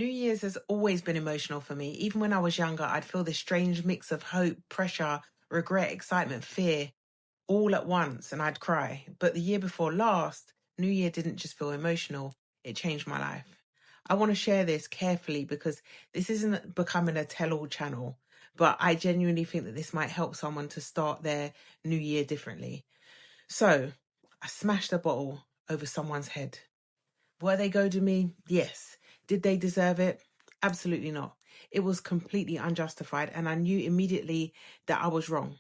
New Year's has always been emotional for me. Even when I was younger, I'd feel this strange mix of hope, pressure, regret, excitement, fear, all at once, and I'd cry. But the year before last, New Year didn't just feel emotional, it changed my life. I want to share this carefully because this isn't becoming a tell all channel, but I genuinely think that this might help someone to start their New Year differently. So, I smashed a bottle over someone's head. Were they goading me? Yes. Did they deserve it? Absolutely not. It was completely unjustified, and I knew immediately that I was wrong.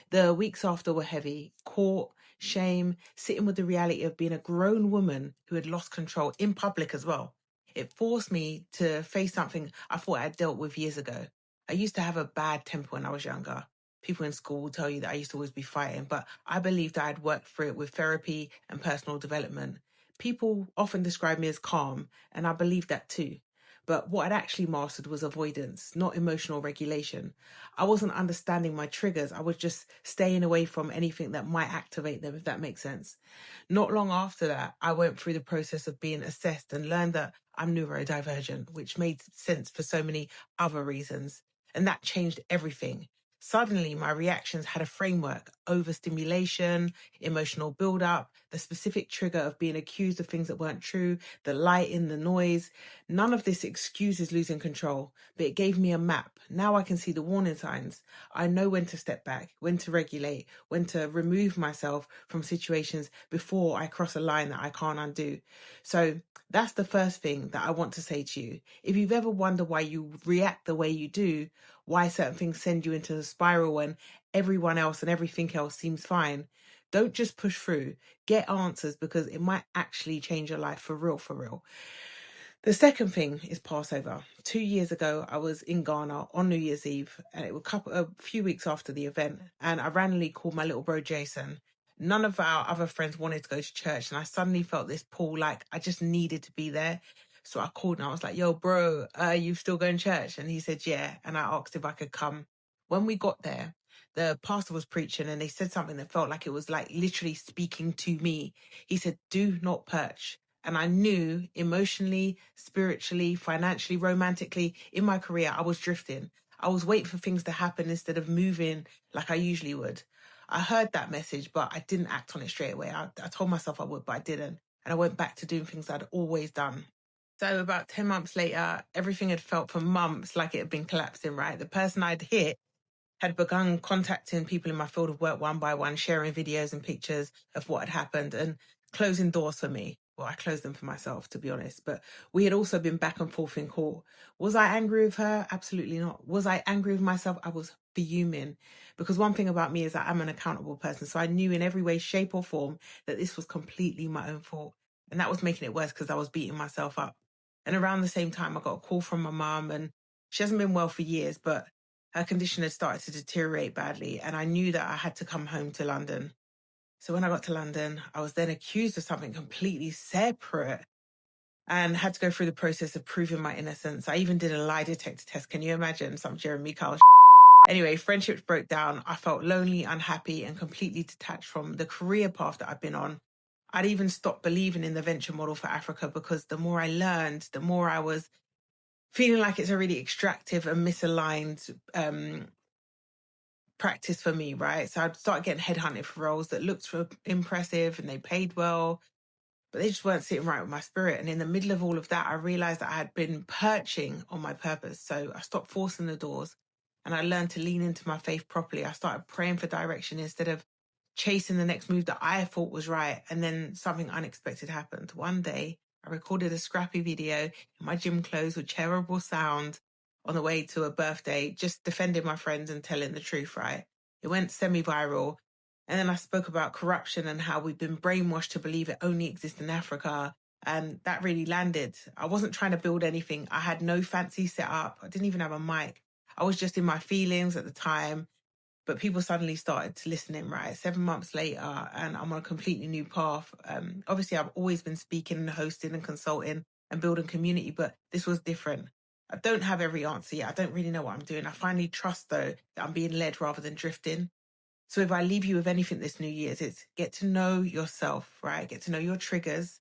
The weeks after were heavy: court, shame, sitting with the reality of being a grown woman who had lost control in public as well. It forced me to face something I thought I had dealt with years ago. I used to have a bad temper when I was younger. People in school will tell you that I used to always be fighting, but I believed I had worked through it with therapy and personal development. People often describe me as calm, and I believe that too. But what I'd actually mastered was avoidance, not emotional regulation. I wasn't understanding my triggers. I was just staying away from anything that might activate them, if that makes sense. Not long after that, I went through the process of being assessed and learned that I'm neurodivergent, which made sense for so many other reasons. And that changed everything. Suddenly, my reactions had a framework: overstimulation, emotional buildup, the specific trigger of being accused of things that weren't true, the light in the noise. None of this excuses losing control, but it gave me a map. Now I can see the warning signs. I know when to step back, when to regulate, when to remove myself from situations before I cross a line that I can't undo. So that's the first thing that I want to say to you. If you've ever wondered why you react the way you do, why certain things send you into a spiral when everyone else and everything else seems fine, don't just push through. Get answers, because it might actually change your life for real, for real. The second thing is Passover. 2 years ago, I was in Ghana on New Year's Eve, and it was a few weeks after the event, and I randomly called my little bro Jason. None of our other friends wanted to go to church, and I suddenly felt this pull, like I just needed to be there. So I called and I was like, yo, bro, you still going to church? And he said, yeah. And I asked if I could come. When we got there, the pastor was preaching and they said something that felt like it was like literally speaking to me. He said, do not perch. And I knew emotionally, spiritually, financially, romantically, in my career, I was drifting. I was waiting for things to happen instead of moving like I usually would. I heard that message, but I didn't act on it straight away. I told myself I would, but I didn't. And I went back to doing things I'd always done. So about 10 months later, everything had felt for months like it had been collapsing, right? The person I'd hit had begun contacting people in my field of work one by one, sharing videos and pictures of what had happened and closing doors for me. Well, I closed them for myself, to be honest. But we had also been back and forth in court. Was I angry with her? Absolutely not. Was I angry with myself? I was fuming. Because one thing about me is that I'm an accountable person. So I knew in every way, shape or form that this was completely my own fault. And that was making it worse because I was beating myself up. And around the same time, I got a call from my mum, and she hasn't been well for years, but her condition had started to deteriorate badly, and I knew that I had to come home to London. So when I got to London, I was then accused of something completely separate and had to go through the process of proving my innocence. I even did a lie detector test. Can you imagine? Some Jeremy Kyle. Anyway, friendships broke down. I felt lonely, unhappy, and completely detached from the career path that I'd been on. I'd even stopped believing in the venture model for Africa because the more I learned, the more I was feeling like it's a really extractive and misaligned practice for me, right? So I'd start getting headhunted for roles that looked impressive and they paid well, but they just weren't sitting right with my spirit. And in the middle of all of that, I realized that I had been perching on my purpose. So I stopped forcing the doors and I learned to lean into my faith properly. I started praying for direction instead of chasing the next move that I thought was right. And then something unexpected happened. One day, I recorded a scrappy video in my gym clothes with terrible sound on the way to a birthday, just defending my friends and telling the truth, right? It went semi-viral. And then I spoke about corruption and how we've been brainwashed to believe it only exists in Africa. And that really landed. I wasn't trying to build anything. I had no fancy setup. I didn't even have a mic. I was just in my feelings at the time. But people suddenly started to listen in, right? 7 months later, and I'm on a completely new path. Obviously, I've always been speaking and hosting and consulting and building community, but this was different. I don't have every answer yet. I don't really know what I'm doing. I finally trust, though, that I'm being led rather than drifting. So if I leave you with anything this New Year's, it's get to know yourself, right? Get to know your triggers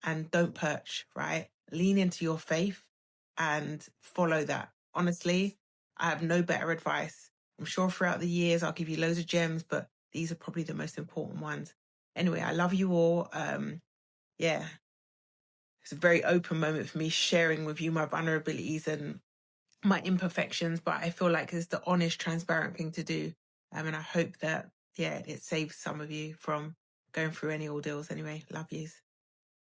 and don't perch, right? Lean into your faith and follow that. Honestly, I have no better advice. I'm sure throughout the years I'll give you loads of gems, but these are probably the most important ones. Anyway, I love you all. Yeah, it's a very open moment for me sharing with you my vulnerabilities and my imperfections, but I feel like it's the honest, transparent thing to do. And I hope that, yeah, it saves some of you from going through any ordeals. Anyway, love yous.